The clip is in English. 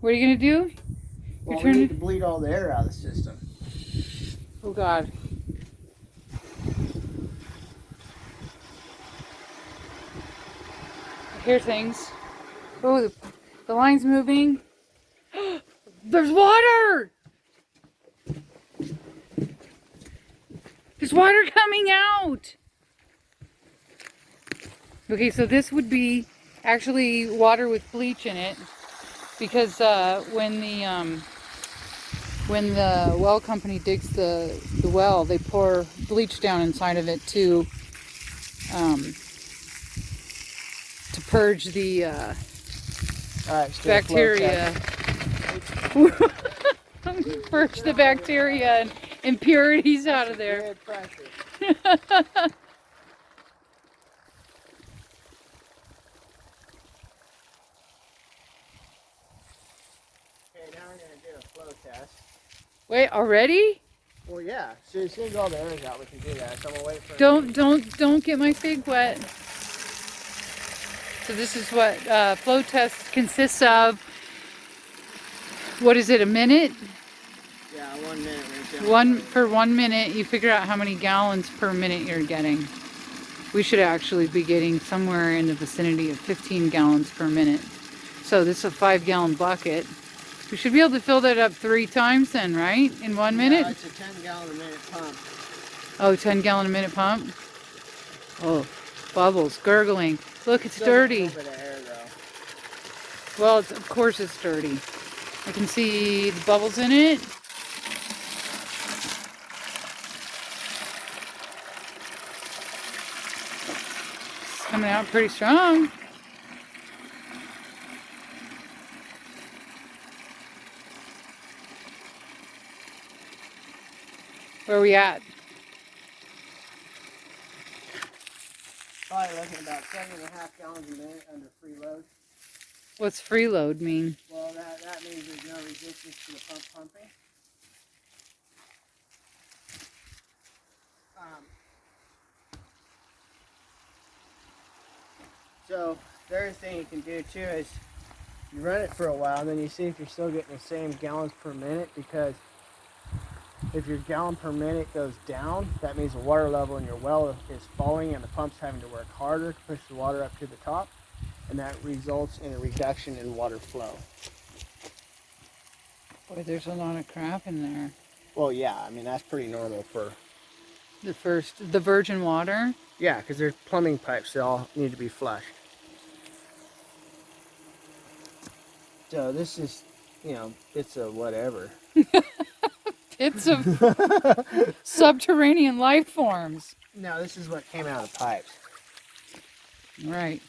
What are you gonna do? Well, we need to bleed all the air out of the system. Oh God. I hear things. Oh, the line's moving. There's water! There's water coming out! Okay, so this would be actually water with bleach in it, because when the well company digs the well, they pour bleach down inside of it to purge the bacteria. Purge the bacteria and impurities out of there. Okay, now we're going to do a flow test. Wait, already? Well, yeah. So as soon as all the air is out, we can do that. So I'm going to wait for Don't get my fig wet. So this is what flow test consists of. What is it, a minute? Yeah, 1 minute. Right For 1 minute, you figure out how many gallons per minute you're getting. We should actually be getting somewhere in the vicinity of 15 gallons per minute. So this is a 5-gallon bucket. We should be able to fill that up 3 times then, right? In 1 minute? Yeah, it's a 10-gallon a minute pump. Oh, 10-gallon a minute pump? Oh, bubbles, gurgling. Look, it's Still dirty. A little bit of air, though. Well, of course it's dirty. I can see the bubbles in it. It's coming out pretty strong. Where are we at? Probably looking at about 7.5 gallons a minute under free load. What's freeload mean? Well, that means there's no resistance to the pump pumping. So the other thing you can do too is you run it for a while and then you see if you're still getting the same gallons per minute, because if your gallon per minute goes down, that means the water level in your well is falling and the pump's having to work harder to push the water up to the top, and that results in a reduction in water flow. Boy, there's a lot of crap in there. Well, yeah, I mean, that's pretty normal for... The virgin water? Yeah, because there's plumbing pipes that all need to be flushed. So this is, you know, it's a whatever. It's of subterranean life forms. No, this is what came out of the pipes. Right.